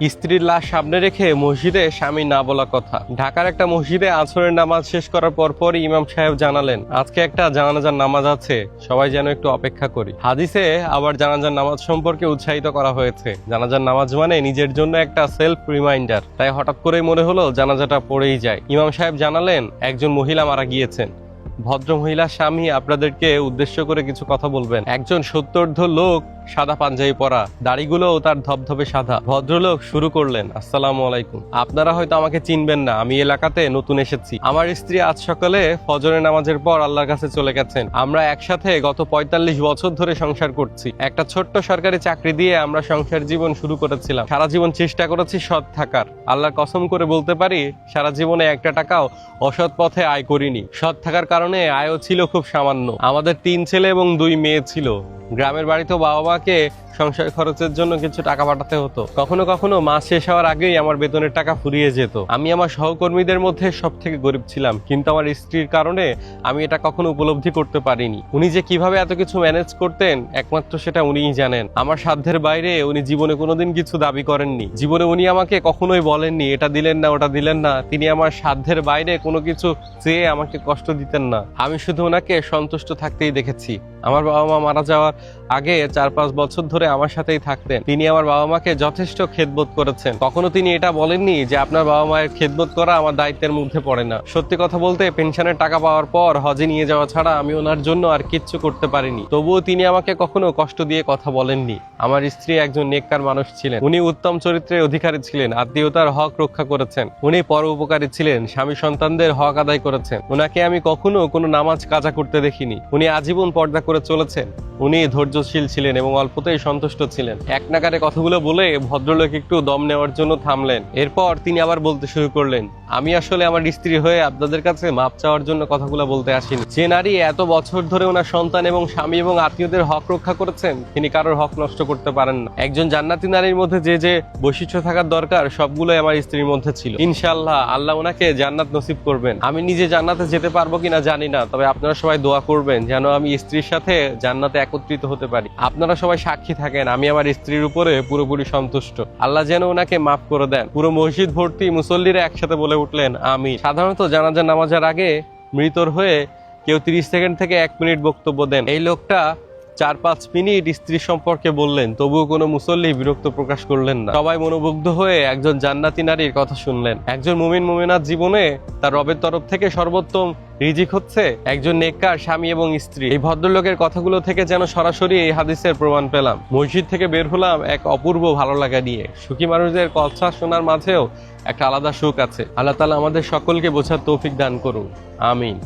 স্ত্রীর লাশ সামনে রেখে মসজিদে স্বামী না বলা কথা। ঢাকার একটা মসজিদে আসরের নামাজ শেষ করার পরপরই ইমাম সাহেব জানালেন, আজকে একটা জানাজার নামাজ আছে, সবাই যেন একটু অপেক্ষা করি। হাদিসে আবার জানাজার নামাজ সম্পর্কে উৎসাহিত করা হয়েছে। জানাজার নামাজ মানে নিজের জন্য একটা সেলফ রিমাইন্ডার। তাই হঠাৎ করেই মনে হলো জানাজাটা পড়েই যায়। ইমাম সাহেব জানালেন, একজন মহিলা মারা গিয়েছেন। ভদ্র মহিলার স্বামী আপনাদেরকে উদ্দেশ্য করে কিছু কথা বলবেন। একজন সত্তর্ধ লোক, সাদা পাঞ্জাবি পরা, দাড়িগুলোও তার ধবধবে সাদা। ভদ্রলোক শুরু করলেন, আসসালামু আলাইকুম। আপনারা হয়তো আমাকে চিনবেন না, আমি এলাকাতে নতুন এসেছি। আমার স্ত্রী আজ সকালে ফজরের নামাজের পর আল্লাহর কাছে চলে গেছেন। আমরা একসাথে গত ৪৫ বছর ধরে সংসার করছি। একটা ছোট্ট সরকারি চাকরি দিয়ে আমরা সংসার জীবন শুরু করেছিলাম। সারা জীবন চেষ্টা করেছি সৎ থাকার। আল্লাহর কসম করে বলতে পারি, সারা জীবনে একটা টাকাও অসৎ পথে আয় করিনি। সৎ থাকার কারণে আয়ও ছিল খুব সামান্য। আমাদের ৩ ছেলে এবং ২ মেয়ে ছিল। গ্রামের বাড়িতেও বাবা মাকে সংসার খরচের জন্য কিছু টাকা পাঠাতে হতো। কখনো কখনো মাস শেষ হওয়ার আগেই আমার বেতনের টাকা ফুরিয়ে যেত। আমি আমার সহকর্মীদের মধ্যে সব থেকে গরিব ছিলাম, কিন্তু আমার স্ত্রীর কারণে আমি এটা কখনো উপলব্ধি করতে পারিনি। উনি যে কিভাবে এত কিছু ম্যানেজ করতেন, একমাত্র সেটা উনিই জানেন। আমার সাধ্যের বাইরে উনি জীবনে কোনোদিন কিছু দাবি করেননি। জীবনে উনি আমাকে কখনোই বলেননি এটা দিলেন না, ওটা দিলেন না। তিনি আমার সাধ্যের বাইরে কোনো কিছু চেয়ে আমাকে কষ্ট দিতেন না। আমি শুধু ওনাকে সন্তুষ্ট থাকতেই দেখেছি। আমার বাবা মা মারা যাওয়ার আগে ৪-৫ বছর ধরে আমার সাথেই থাকতেন। তিনি আমার বাবা মাকে যথেষ্ট খেদমত করেছেন। কখনো তিনি এটা বলেননি যে আপনার বাবা মায়ের খেদমত করা আমার দায়িত্বের মধ্যে পড়ে না। সত্যি কথা বলতে, পেনশনের টাকা পাওয়ার পর হজে নিয়ে যাওয়া ছাড়া আমি ওনার জন্য আর কিচ্ছু করতে পারিনি। তবুও তিনি আমাকে কখনো কষ্ট দিয়ে কথা বলেননি। আমার স্ত্রী একজন নেককার মানুষ ছিলেন। উনি উত্তম চরিত্রের অধিকারী ছিলেন, আত্মীয়তার হক রক্ষা করেছেন। উনি পরোপকারী ছিলেন, স্বামী সন্তানদের হক আদায় করেছেন। ওনাকে আমি কখনো কোনো নামাজ কাজা করতে দেখিনি। উনি আজীবন পর্দা করে চলেছেন। উনি ধৈর্যশীল ছিলেন এবং অল্পতেই সন্তুষ্ট ছিলেন। এক নাগারে কথাগুলো বলে ভদ্রলোক একটু দম নেওয়ার জন্য থামলেন। এরপর তিনি আবার বলতে শুরু করলেন, আমি আসলে আমার স্ত্রী হয়ে আপনাদের কাছে মাপ চাওয়ার জন্য কথাগুলো বলতে আসিনি। যে নারী এত বছর ধরে ওনার সন্তান এবং স্বামী এবং আত্মীয়দের হক রক্ষা করেছেন, তিনি কারোর হক নষ্ট করতে পারেন না। একজন জান্নাতি নারীর মধ্যে যে যে বৈশিষ্ট্য থাকার দরকার, সবগুলোই আমার স্ত্রীর মধ্যে ছিল। ইনশাআল্লাহ আল্লাহ ওনাকে জান্নাত নসিব করবেন। আমি নিজে জান্নাতে যেতে পারবো কিনা জানি না, তবে আপনারা সবাই দোয়া করবেন যেন আমি স্ত্রীর সাথে জান্নাতে একত্রিত হতে পারি। আপনারা সবাই সাক্ষী থাকেন, আমি আমার স্ত্রীর উপরে পুরোপুরি সন্তুষ্ট। আল্লাহ যেন ওনাকে মাফ করে দেন। পুরো মসজিদ ভর্তি মুসল্লিরা একসাথে বলে উঠলেন, আমিন। সাধারণত জানাজার নামাজের আগে মৃতর হয়ে কেউ 30 সেকেন্ড থেকে 1 মিনিট বক্তব্য দেন। এই লোকটা 4-5 মিনিট স্ত্রী সম্পর্কে বললেন, তবুও কোনো মুসল্লি বিরক্ত প্রকাশ করলেন না। সবাই মনোমুগ্ধ হয়ে একজন জান্নাতি নারীর কথা শুনলেন। একজন মুমিন মুমিনাত জীবনে তার রবের তরফ থেকে সর্বোত্তম রিজিক হচ্ছে একজন নেককার স্বামী এবং স্ত্রী। এই ভদ্রলোকের কথাগুলো থেকে যেন সরাসরি এই হাদিসের প্রমাণ পেলাম। মসজিদ থেকে বের হলাম এক অপূর্ব ভালো লাগা নিয়ে। সুখী মানুষদের কথা শোনার মাঝেও একটা আলাদা সুখ আছে। আল্লাহ তাআলা আমাদের সকলকে বোঝার তৌফিক দান করুন, আমিন।